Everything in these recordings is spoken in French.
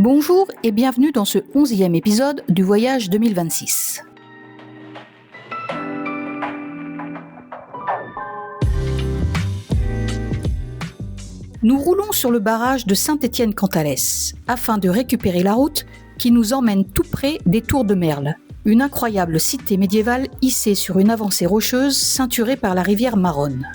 Bonjour et bienvenue dans ce 11e épisode du Voyage 2026. Nous roulons sur le barrage de Saint-Étienne-Cantalès afin de récupérer la route qui nous emmène tout près des Tours de Merle, une incroyable cité médiévale hissée sur une avancée rocheuse ceinturée par la rivière Maronne.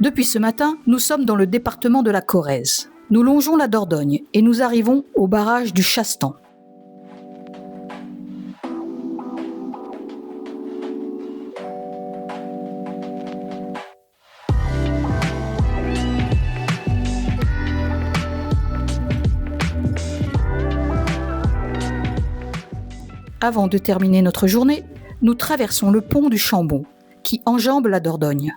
Depuis ce matin, nous sommes dans le département de la Corrèze. Nous longeons la Dordogne et nous arrivons au barrage du Chastan. Avant de terminer notre journée, nous traversons le pont du Chambon, qui enjambe la Dordogne.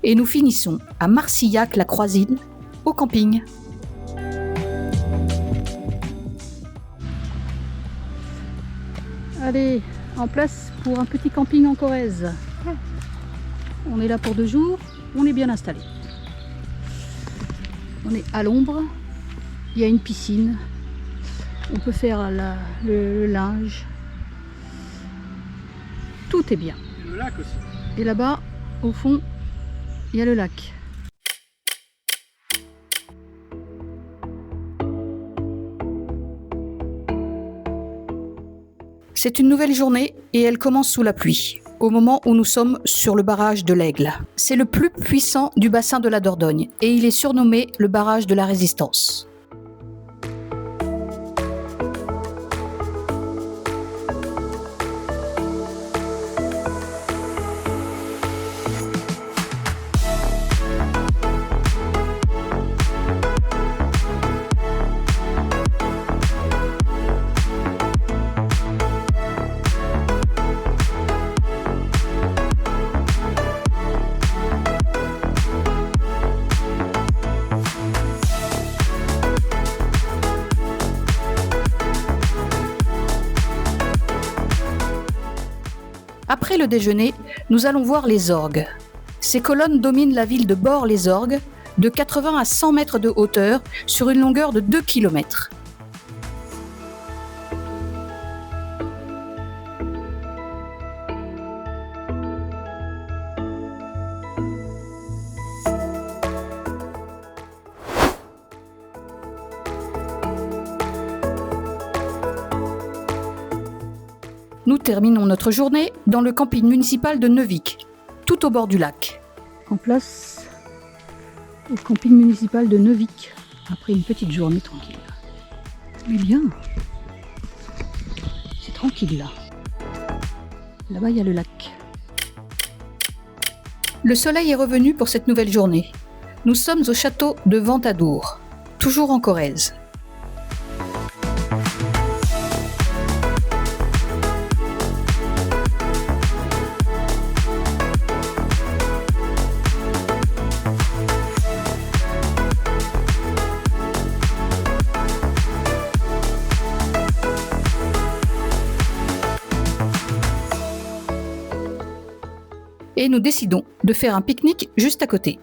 Et nous finissons à Marcillac-la-Croisille, au camping. Allez, en place pour un petit camping en Corrèze. On est là pour 2 jours, on est bien installé. On est à l'ombre, il y a une piscine, on peut faire le linge. Tout est bien. Et le lac aussi. Et là-bas, au fond, il y a le lac. C'est une nouvelle journée et elle commence sous la pluie, au moment où nous sommes sur le barrage de l'Aigle. C'est le plus puissant du bassin de la Dordogne et il est surnommé le barrage de la Résistance. Après le déjeuner, nous allons voir les orgues. Ces colonnes dominent la ville de Bort-les-Orgues, de 80 à 100 mètres de hauteur, sur une longueur de 2 km. Nous terminons notre journée dans le camping municipal de Neuvic, tout au bord du lac. En place au camping municipal de Neuvic, après une petite journée tranquille. Mais bien, c'est tranquille là. Là-bas, il y a le lac. Le soleil est revenu pour cette nouvelle journée. Nous sommes au château de Ventadour, toujours en Corrèze. et nous décidons de faire un pique-nique juste à côté.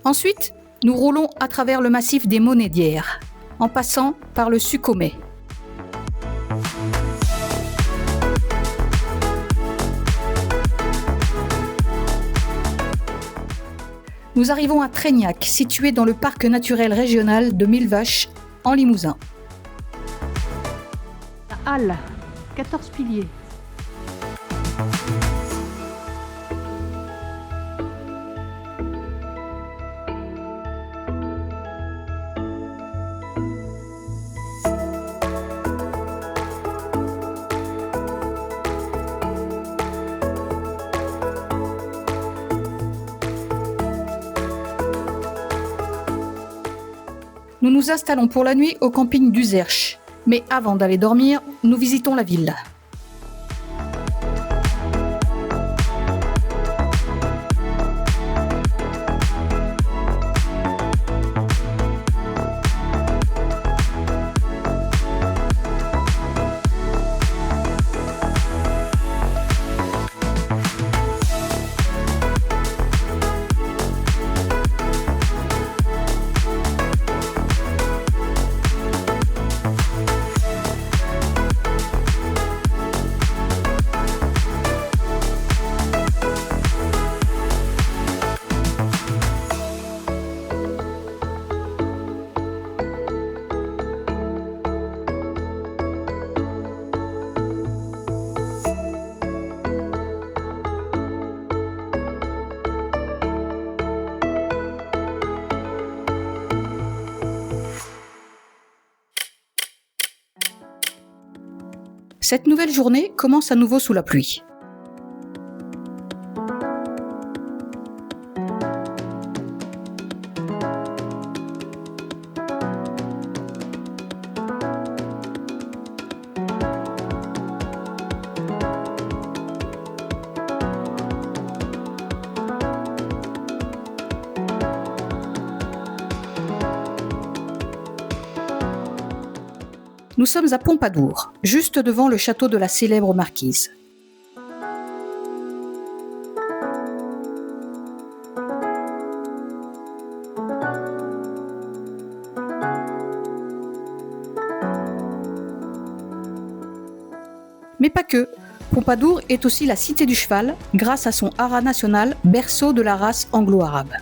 Ensuite, nous roulons à travers le massif des Monédières, en passant par le Succomet. Nous arrivons à Trégnac, situé dans le parc naturel régional de Millevaches, en Limousin. La halle, 14 piliers. Nous nous installons pour la nuit au camping d'Uzerche. Mais avant d'aller dormir, nous visitons la ville. Cette nouvelle journée commence à nouveau sous la pluie. Nous sommes à Pompadour, juste devant le château de la célèbre marquise. Mais pas que. Pompadour est aussi la cité du cheval, grâce à son haras national, berceau de la race anglo-arabe.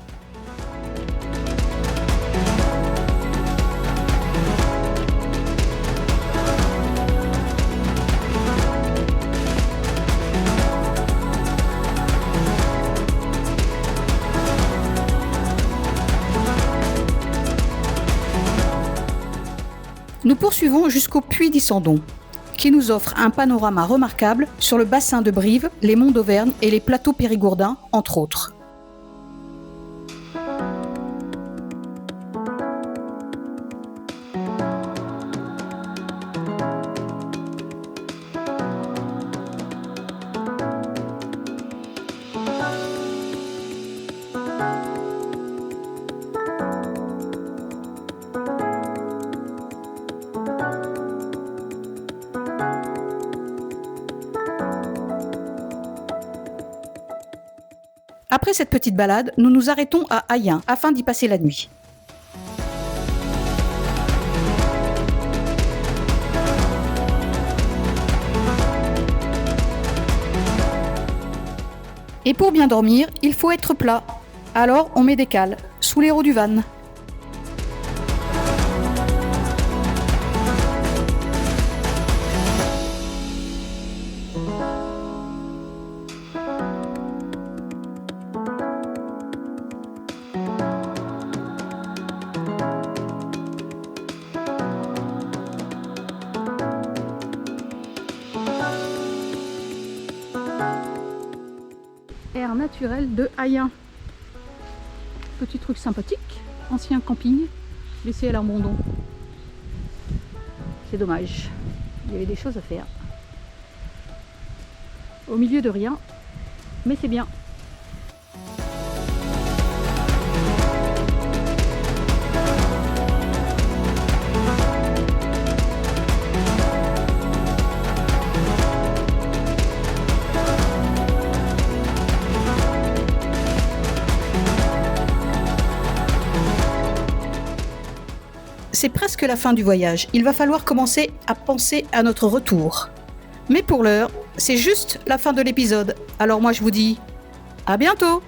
Nous poursuivons jusqu'au puits d'Issandon, qui nous offre un panorama remarquable sur le bassin de Brive, les monts d'Auvergne et les plateaux périgourdins, entre autres. Après cette petite balade, nous nous arrêtons à Ayen afin d'y passer la nuit. Et pour bien dormir, il faut être plat. Alors on met des cales, sous les roues du van. Air naturel de Ayen. Petit truc sympathique, ancien camping, laissé à l'abandon. C'est dommage, il y avait des choses à faire. Au milieu de rien, mais c'est bien. c'est presque la fin du voyage. Il va falloir commencer à penser à notre retour. Mais pour l'heure, c'est juste la fin de l'épisode. Alors moi je vous dis à bientôt!